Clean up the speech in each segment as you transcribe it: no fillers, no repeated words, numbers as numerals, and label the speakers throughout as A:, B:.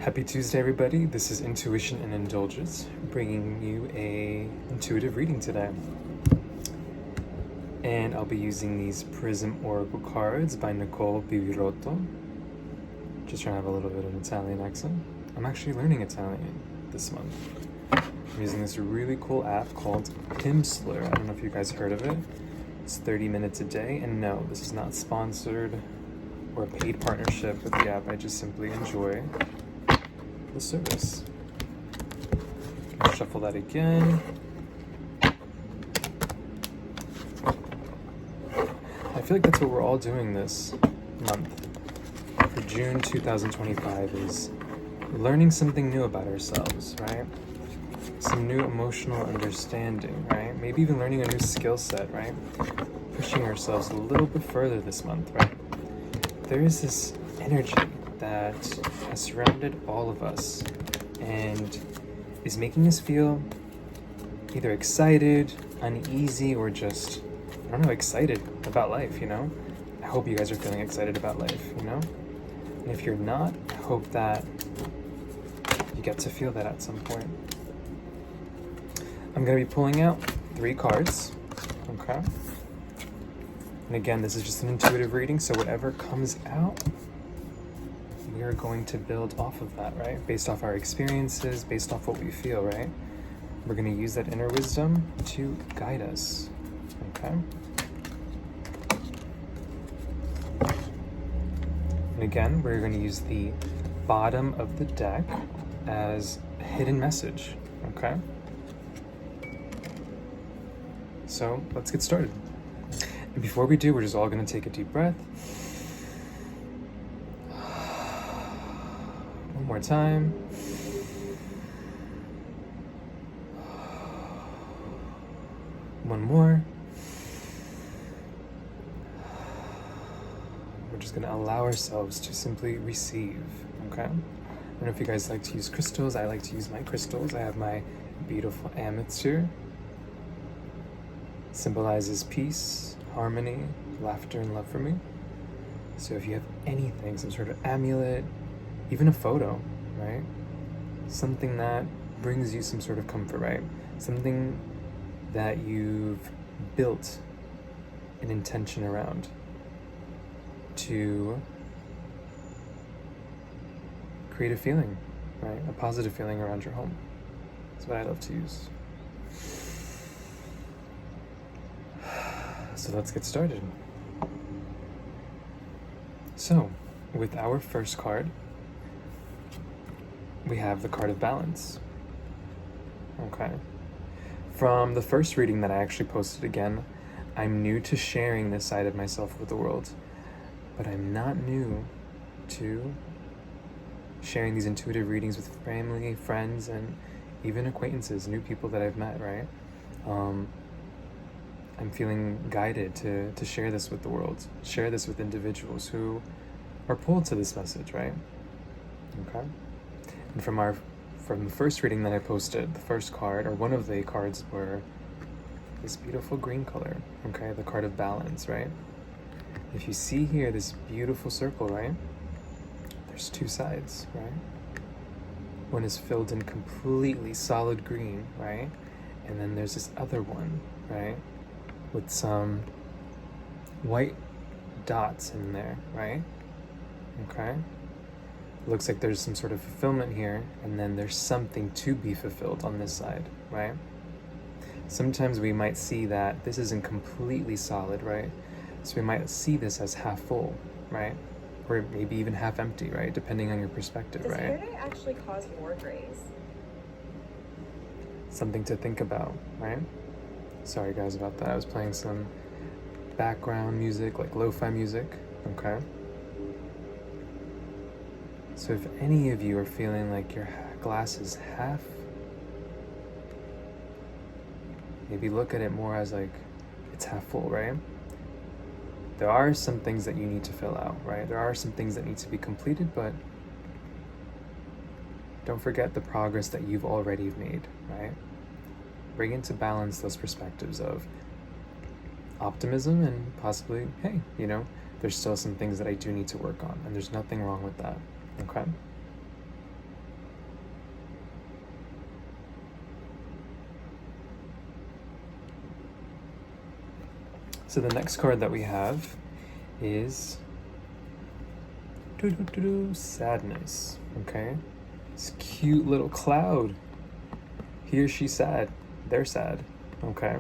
A: Happy Tuesday, everybody. This is Intuition and Indulgence, bringing you a intuitive reading today. And I'll be using these Prism Oracle cards by Nicole Bivirotto. Just trying to have a little bit of an Italian accent. I'm actually learning Italian this month. I'm using this really cool app called Pimsleur. I don't know if you guys heard of it. It's 30 minutes a day, and no, this is not sponsored or a paid partnership with the app. I just simply enjoy the service. Shuffle that again. I feel like that's what we're all doing this month for June 2025 is learning something new about ourselves, right? Some new emotional understanding, right? Maybe even learning a new skill set, right? Pushing ourselves a little bit further this month, right? There is this energy that has surrounded all of us and is making us feel either excited, uneasy, or just, I don't know, excited about life, you know? I hope you guys are feeling excited about life, you know? And if you're not, I hope that you get to feel that at some point. I'm going to be pulling out 3 cards, okay? And again, this is just an intuitive reading, so whatever comes out, we are going to build off of that, right? Based off our experiences, based off what we feel, right? We're going to use that inner wisdom to guide us, okay? And again, we're going to use the bottom of the deck as a hidden message, okay? So let's get started. And before we do, we're just all going to take a deep breath. One more time. One more. We're just going to allow ourselves to simply receive, okay? I don't know if you guys like to use crystals. I like to use my crystals. I have my beautiful amethyst here. Symbolizes peace, harmony, laughter, and love for me. So if you have anything, some sort of amulet, even a photo, right? Something that brings you some sort of comfort, right? Something that you've built an intention around to create a feeling, right? A positive feeling around your home. That's what I love to use. So let's get started. So, with our first card, we have the card of balance. Okay. From the first reading that I actually posted, again, I'm new to sharing this side of myself with the world, but I'm not new to sharing these intuitive readings with family, friends, and even acquaintances, new people that I've met, right? I'm feeling guided to share this with the world, share this with individuals who are pulled to this message, right? Okay. And from the first reading that I posted, the first card, or one of the cards, were this beautiful green color, okay? The card of balance, right? If you see here, this beautiful circle, right? There's 2 sides, right? One is filled in completely solid green, right? And then there's this other one, right? With some white dots in there, right? Okay. Looks like there's some sort of fulfillment here, and then there's something to be fulfilled on this side, right? Sometimes we might see that this isn't completely solid, right? So we might see this as half full, right? Or maybe even half empty, right? Depending on your perspective,
B: Does
A: right?
B: hair dye actually cause more grays?
A: Something to think about, right? Sorry guys about that. I was playing some background music, like lo-fi music, okay? So if any of you are feeling like your glass is half, maybe look at it more as like it's half full, right? There are some things that you need to fill out, right? There are some things that need to be completed, but don't forget the progress that you've already made, right? Bring into balance those perspectives of optimism and possibly, hey, you know, there's still some things that I do need to work on, and there's nothing wrong with that, okay? So the next card that we have is sadness. Okay, this cute little cloud. He or she's sad. They're sad. Okay.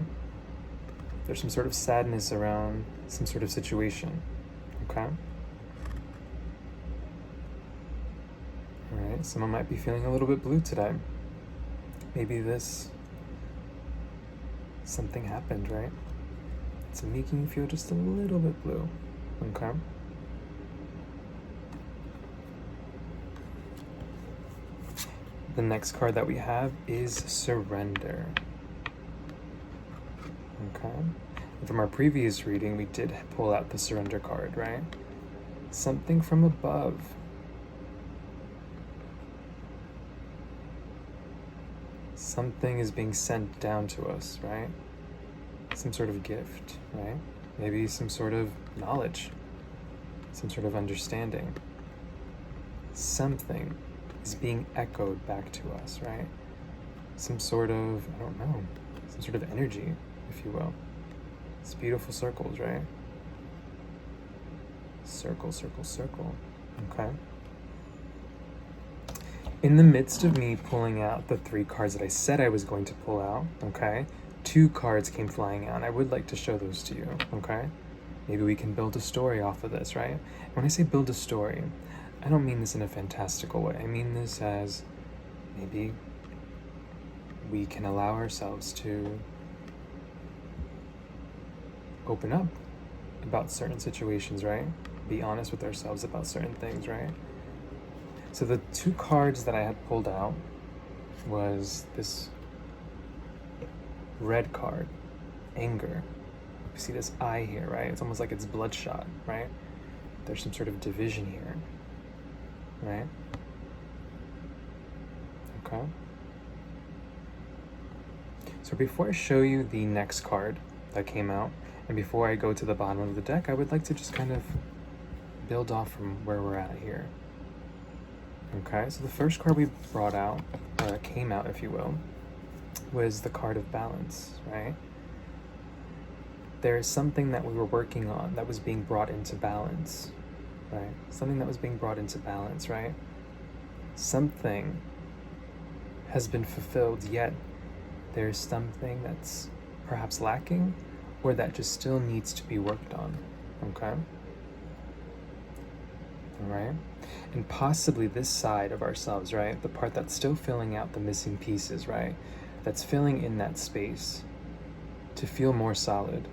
A: There's some sort of sadness around some sort of situation. Okay. All right. Someone might be feeling a little bit blue today. Maybe something happened, right? It's making you feel just a little bit blue. Okay. The next card that we have is surrender. Okay. And from our previous reading, we did pull out the surrender card, right? Something from above. Something is being sent down to us, right? Some sort of gift, right? Maybe some sort of knowledge, some sort of understanding. Something is being echoed back to us, right? Some sort of, I don't know, some sort of energy, if you will. It's beautiful circles, right? Circle, circle, circle. Okay. In the midst of me pulling out the 3 cards that I said I was going to pull out, okay, 2 cards came flying out, and I would like to show those to you, okay? Maybe we can build a story off of this, right? When I say build a story, I don't mean this in a fantastical way. I mean this as maybe we can allow ourselves to open up about certain situations, right? Be honest with ourselves about certain things, right? So the 2 cards that I had pulled out was this red card, anger. You see this eye here, right? It's almost like it's bloodshot, right? There's some sort of division here, right? Okay. So before I show you the next card that came out, and before I go to the bottom of the deck, I would like to just kind of build off from where we're at here. Okay, so the first card we brought out, or came out, if you will, was the card of balance, right? There's something that we were working on that was being brought into balance, right? Something that was being brought into balance, right? Something has been fulfilled, yet there's something that's perhaps lacking, or that just still needs to be worked on, okay? All right? And possibly this side of ourselves, right? The part that's still filling out the missing pieces, right? That's filling in that space to feel more solid,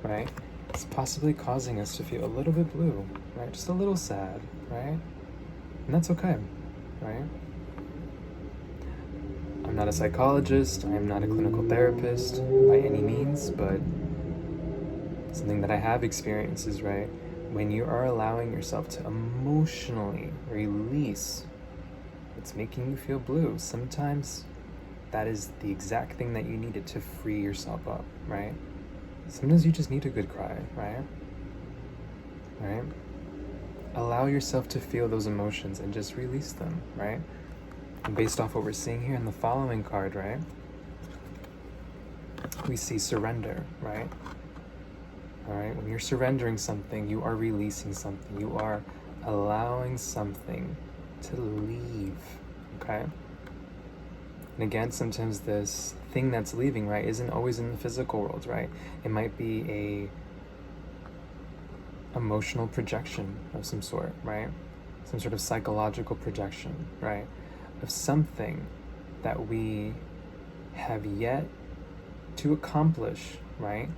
A: right? It's possibly causing us to feel a little bit blue, right? Just a little sad, right? And that's okay, right? I'm not a psychologist, I am not a clinical therapist by any means, but something that I have experienced is, right, when you are allowing yourself to emotionally release what's making you feel blue, sometimes that is the exact thing that you needed to free yourself up, right? Sometimes you just need a good cry, right? Right? Allow yourself to feel those emotions and just release them, right? And based off what we're seeing here in the following card, right? We see surrender, right? All right, when you're surrendering something, you are releasing something. You are allowing something to leave, okay? And again, sometimes this thing that's leaving, right, isn't always in the physical world, right? It might be a emotional projection of some sort, right? Some sort of psychological projection, right? Of something that we have yet to accomplish, right?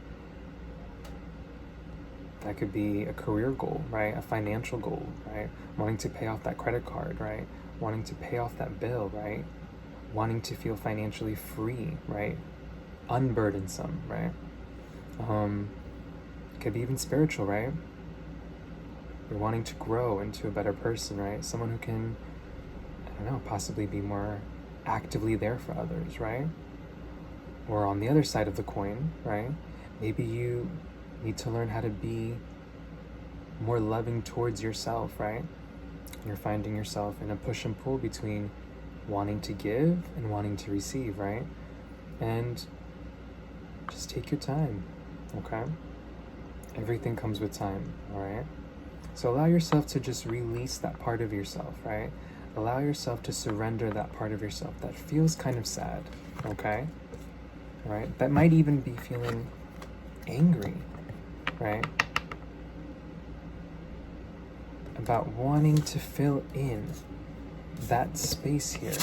A: That could be a career goal, right? A financial goal, right? Wanting to pay off that credit card, right? Wanting to pay off that bill, right? Wanting to feel financially free, right? Unburdensome, right? It could be even spiritual, right? You're wanting to grow into a better person, right? Someone who can, I don't know, possibly be more actively there for others, right? Or on the other side of the coin, right? Maybe you need to learn how to be more loving towards yourself, right? You're finding yourself in a push and pull between wanting to give and wanting to receive, right? And just take your time, okay? Everything comes with time, all right? So allow yourself to just release that part of yourself, right? Allow yourself to surrender that part of yourself that feels kind of sad, okay? All right? That might even be feeling angry, right? About wanting to fill in that space here.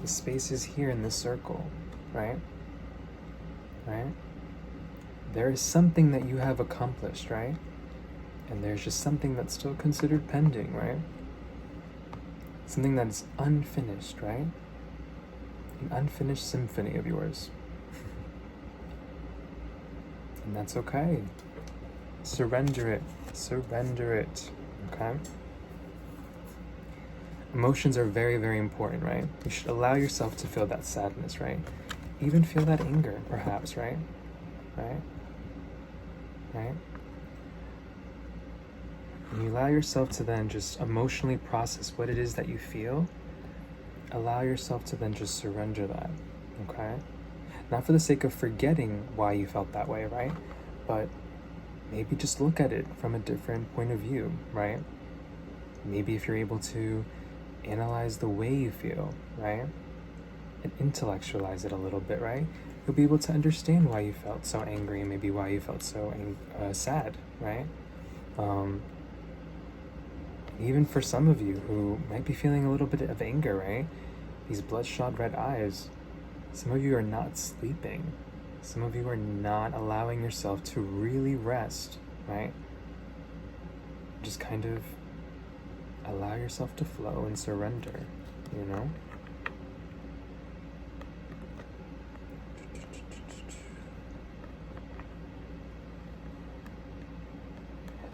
A: The space is here in this circle, right? Right? There is something that you have accomplished, right? And there's just something that's still considered pending, right? Something that's unfinished, right? An unfinished symphony of yours. And that's okay. Surrender it. Surrender it. Okay? Emotions are very, very important, right? You should allow yourself to feel that sadness, right? Even feel that anger, perhaps, right? Right? Right? And you allow yourself to then just emotionally process what it is that you feel. Allow yourself to then just surrender that, okay? Not for the sake of forgetting why you felt that way, right? But maybe just look at it from a different point of view, right? Maybe if you're able to analyze the way you feel, right? And intellectualize it a little bit, right? You'll be able to understand why you felt so angry and maybe why you felt so sad, right? Even for some of you who might be feeling a little bit of anger, right? These bloodshot red eyes. Some of you are not sleeping. Some of you are not allowing yourself to really rest, right? Just kind of allow yourself to flow and surrender, you know?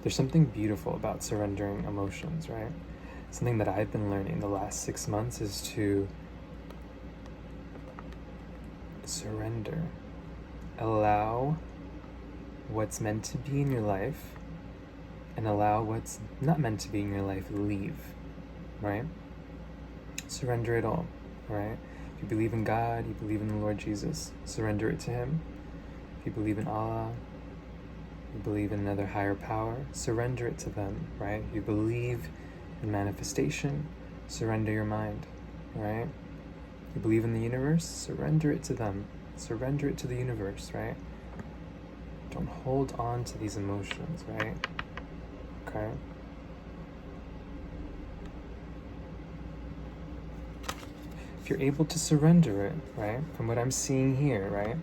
A: There's something beautiful about surrendering emotions, right? Something that I've been learning the last 6 months is to surrender. Allow what's meant to be in your life and allow what's not meant to be in your life leave, right? Surrender it all, right? If you believe in God, you believe in the Lord Jesus, surrender it to Him. If you believe in Allah, you believe in another higher power, surrender it to them, right? You believe in manifestation, surrender your mind, right? You believe in the universe, surrender it to them. Surrender it to the universe, right? Don't hold on to these emotions, right? Okay? If you're able to surrender it, right? From what I'm seeing here, right?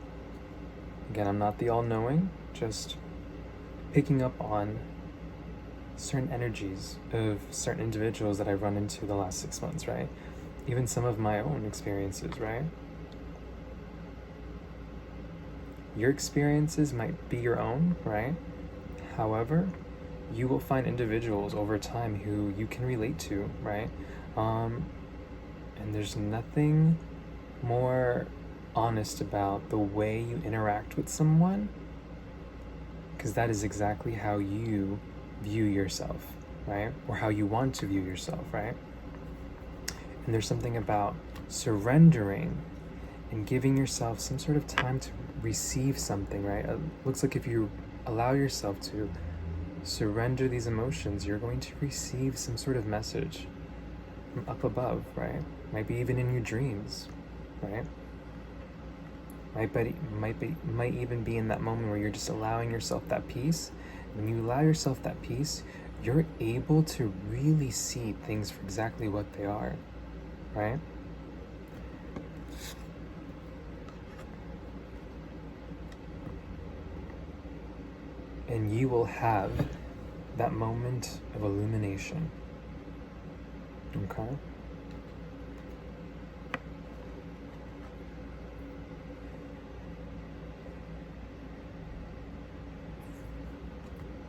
A: Again, I'm not the all-knowing, just picking up on certain energies of certain individuals that I've run into the last 6 months, right? Even some of my own experiences, right? Your experiences might be your own, right? However, you will find individuals over time who you can relate to, right? And there's nothing more honest about the way you interact with someone, because that is exactly how you view yourself, right? Or how you want to view yourself, right? And there's something about surrendering and giving yourself some sort of time to receive something, right? It looks like if you allow yourself to surrender these emotions, you're going to receive some sort of message from up above, right? Might be even in your dreams, right? Might even be in that moment where you're just allowing yourself that peace. When you allow yourself that peace, you're able to really see things for exactly what they are, right? And you will have that moment of illumination. Okay?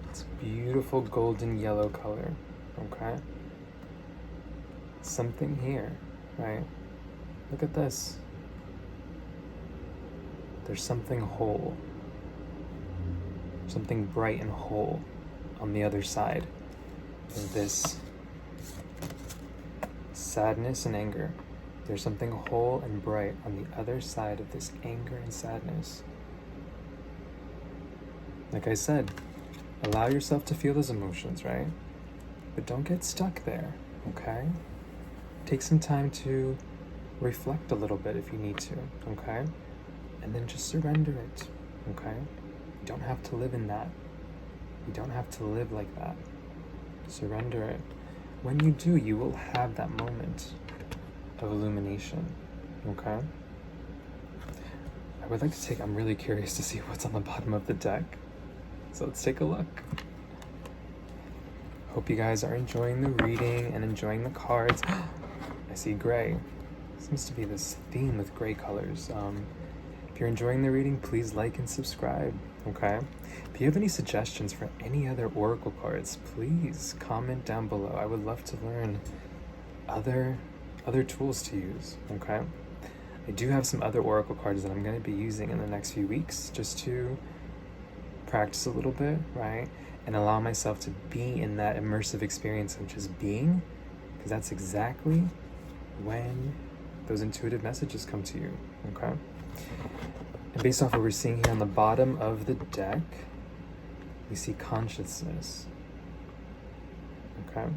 A: It's a beautiful golden yellow color. Okay? Something here, right? Look at this. There's something whole. Something bright and whole on the other side of this sadness and anger. There's something whole and bright on the other side of this anger and sadness. Like I said, Allow yourself to feel those emotions, right? But don't get stuck there, okay? Take some time to reflect a little bit if you need to, okay? And then just surrender it, okay? You don't have to live in that. You don't have to live like that. Surrender it. When you do, you will have that moment of illumination, okay? I would like to take, I'm really curious to see what's on the bottom of the deck. So let's take a look. Hope you guys are enjoying the reading and enjoying the cards. I see gray. Seems to be this theme with gray colors. If you're enjoying the reading, please like and subscribe, okay? If you have any suggestions for any other oracle cards, please comment down below. I would love to learn other tools to use, okay? I do have some other oracle cards that I'm going to be using in the next few weeks just to practice a little bit, right? And allow myself to be in that immersive experience of just being, because that's exactly when those intuitive messages come to you, okay? And based off what we're seeing here on the bottom of the deck, we see consciousness, okay?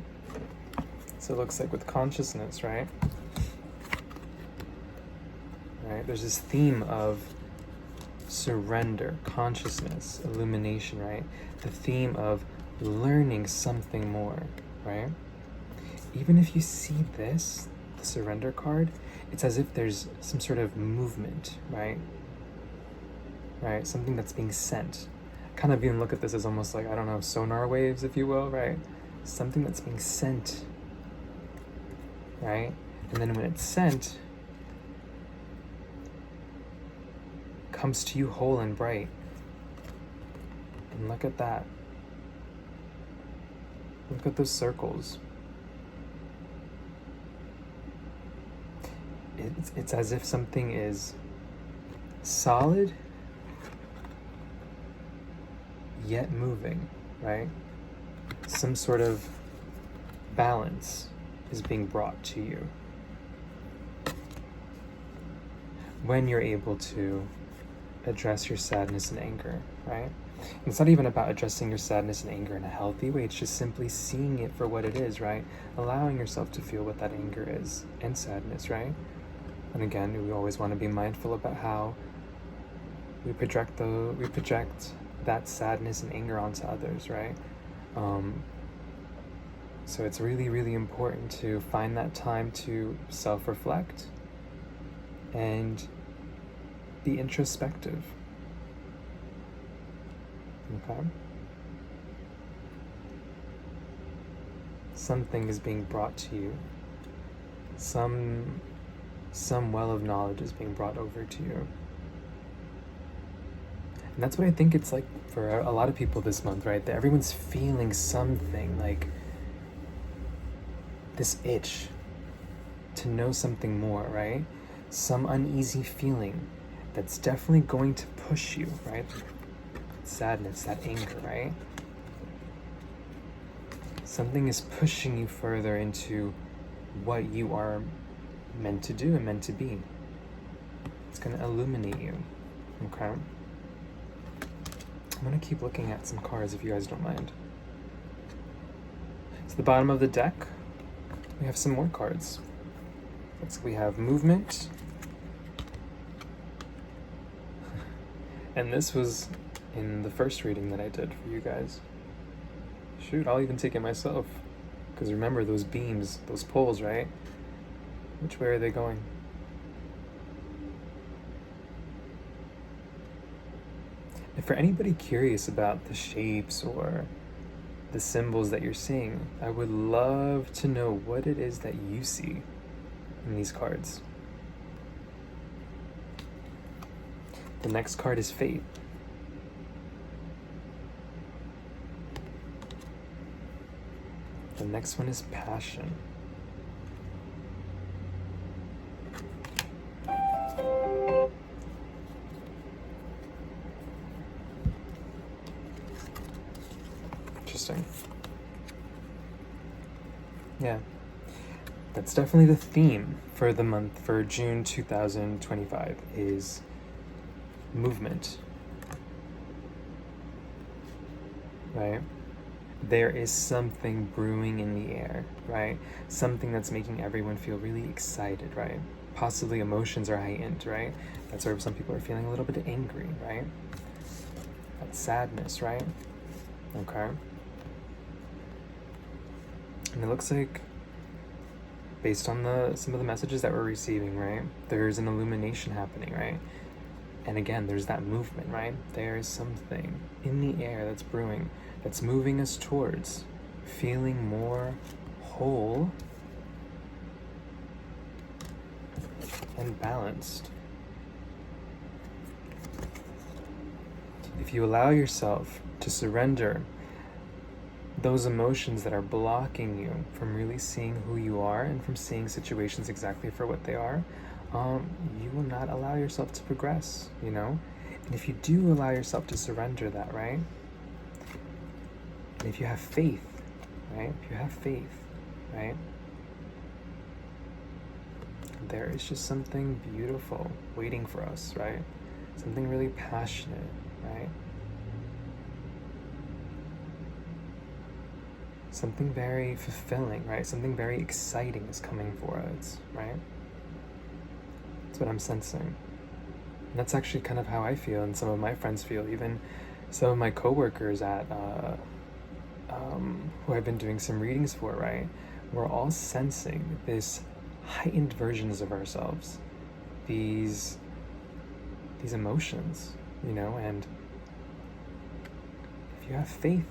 A: So it looks like with consciousness, right? Right? There's this theme of surrender, consciousness, illumination, right? The theme of learning something more, right? Even if you see this, the surrender card, it's as if there's some sort of movement, right? Right? Something that's being sent. Kind of even look at this as almost like, I don't know, sonar waves, if you will, right? Something that's being sent, right? And then when it's sent, comes to you whole and bright. And look at that. Look at those circles. It's as if something is solid yet moving, right? Some sort of balance is being brought to you when you're able to address your sadness and anger, right? And it's not even about addressing your sadness and anger in a healthy way. It's just simply seeing it for what it is, right? Allowing yourself to feel what that anger is and sadness, right? And again, we always want to be mindful about how we project that sadness and anger onto others, right? So it's really, really important to find that time to self-reflect and be introspective. Okay? Something is being brought to you. Some well of knowledge is being brought over to you. And that's what I think it's like for a lot of people this month, right? That everyone's feeling something, like this itch to know something more, right? Some uneasy feeling that's definitely going to push you, right? Sadness, that anger, right? Something is pushing you further into what you are meant to do and meant to be. It's going to illuminate you, okay? I'm going to keep looking at some cards if you guys don't mind. So the bottom of the deck, we have some more cards. So we have movement. And this was in the first reading that I did for you guys. Shoot, I'll even take it myself. Because remember those beams, those poles, right? Which way are they going? And for anybody curious about the shapes or the symbols that you're seeing, I would love to know what it is that you see in these cards. The next card is Fate. The next one is Passion. Interesting. Yeah. That's definitely the theme for the month, for June 2025, is movement. right? There is something brewing in the air, right? Something that's making everyone feel really excited, right? Possibly emotions are heightened, right? That's where some people are feeling a little bit angry, right? That sadness, right? Okay. And it looks like, based on some of the messages that we're receiving, right, there's an illumination happening, right? And again, there's that movement, right? There is something in the air that's brewing, that's moving us towards feeling more whole and balanced. If you allow yourself to surrender those emotions that are blocking you from really seeing who you are and from seeing situations exactly for what they are, you will not allow yourself to progress, you know? And if you do allow yourself to surrender that, right? And if you have faith, right? If you have faith, right? There is just something beautiful waiting for us, right? Something really passionate, right? Something very fulfilling, right? Something very exciting is coming for us, right? That's what I'm sensing. And that's actually kind of how I feel, and some of my friends feel, even some of my coworkers at who I've been doing some readings for, right? We're all sensing this heightened versions of ourselves, these emotions, you know, and if you have faith,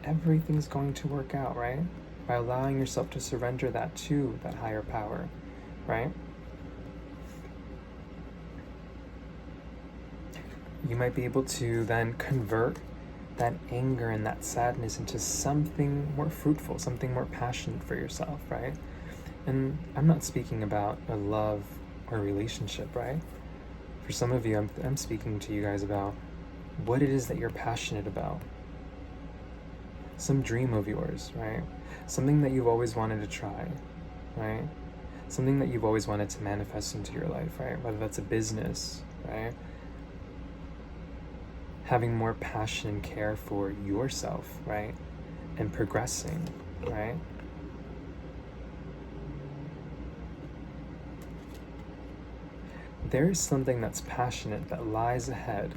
A: everything's going to work out, right? By allowing yourself to surrender that to that higher power, right? You might be able to then convert that anger and that sadness into something more fruitful, something more passionate for yourself, right? And I'm not speaking about a love or relationship, right? For some of you, I'm speaking to you guys about what it is that you're passionate about. Some dream of yours, right? Something that you've always wanted to try, right? Something that you've always wanted to manifest into your life, right? Whether that's a business, right? Having more passion and care for yourself, right? And progressing, right? There is something that's passionate that lies ahead.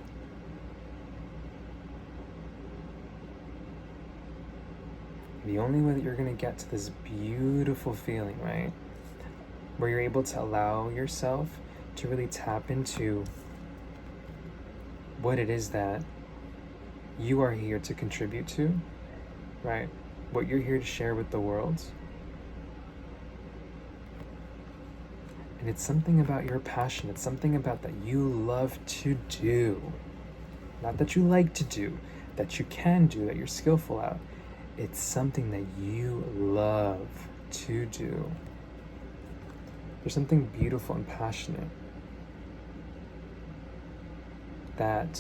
A: The only way that you're going to get to this beautiful feeling, right? Where you're able to allow yourself to really tap into what it is that you are here to contribute to, right? What you're here to share with the world. And it's something about your passion. It's something about that you love to do. Not that you like to do, that you can do, that you're skillful at. It's something that you love to do. There's something beautiful and passionate that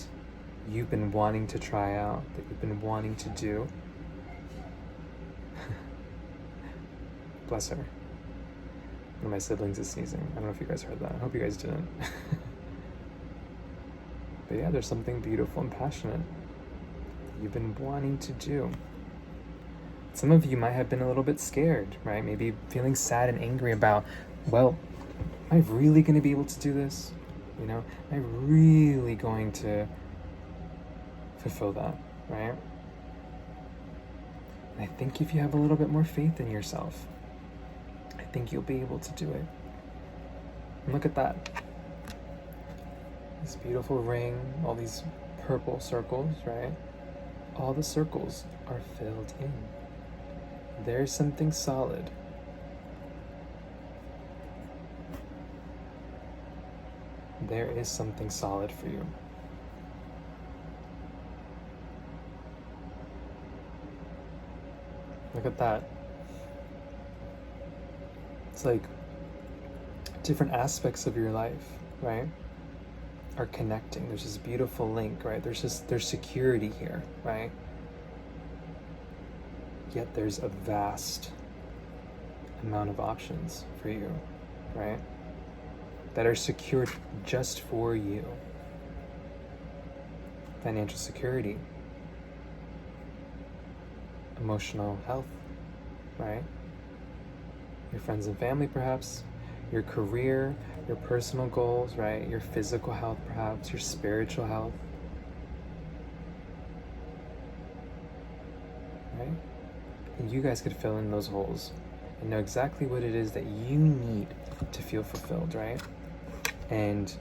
A: you've been wanting to try out, that you've been wanting to do. Bless her. One of my siblings is sneezing. I don't know if you guys heard that. I hope you guys didn't. But yeah, there's something beautiful and passionate that you've been wanting to do. Some of you might have been a little bit scared, right? Maybe feeling sad and angry about, well, am I really going to be able to do this? You know, am I really going to fulfill that, right? And I think if you have a little bit more faith in yourself, I think you'll be able to do it. And look at that. This beautiful ring, all these purple circles, right? All the circles are filled in. There's something solid. There is something solid for you. Look at that. It's like different aspects of your life, right, are connecting. There's this beautiful link, right? There's security here, right? Yet there's a vast amount of options for you, right? That are secured just for you. Financial security, emotional health, right? Your friends and family, perhaps, your career, your personal goals, right? Your physical health, perhaps, your spiritual health, right? And you guys could fill in those holes and know exactly what it is that you need to feel fulfilled, right? And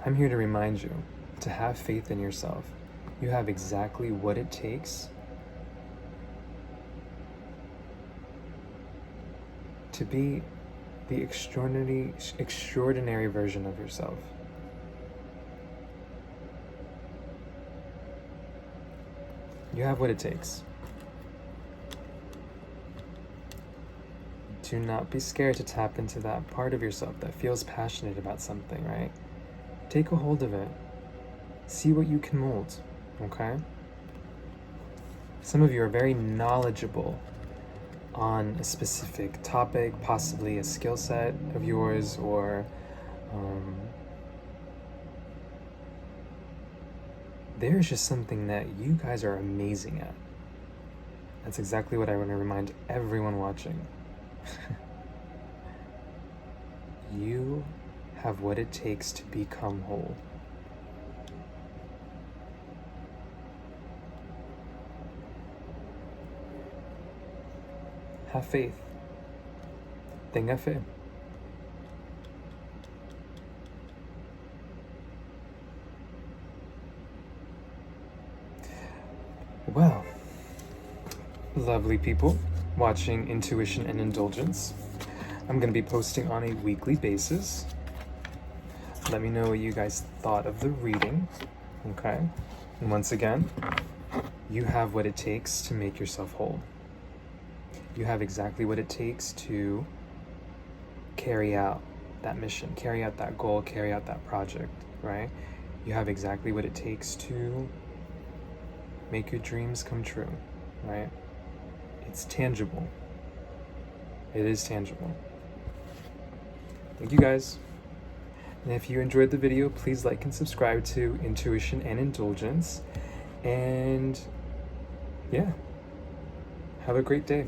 A: I'm here to remind you to have faith in yourself. You have exactly what it takes to be the extraordinary version of yourself. You have what it takes. Do not be scared to tap into that part of yourself that feels passionate about something, right? Take a hold of it. See what you can mold, okay? Some of you are very knowledgeable on a specific topic, possibly a skill set of yours, or there's just something that you guys are amazing at. That's exactly what I want to remind everyone watching. You have what it takes to become whole. Have faith. Tenga fe. Well, lovely people watching Intuition and Indulgence. I'm going to be posting on a weekly basis. Let me know what you guys thought of the reading, okay? And once again, you have what it takes to make yourself whole. You have exactly what it takes to carry out that mission, carry out that goal, carry out that project, right? You have exactly what it takes to make your dreams come true, right? It's tangible. It is tangible. Thank you guys. And if you enjoyed the video, please like and subscribe to Intuition and Indulgence. And yeah, have a great day.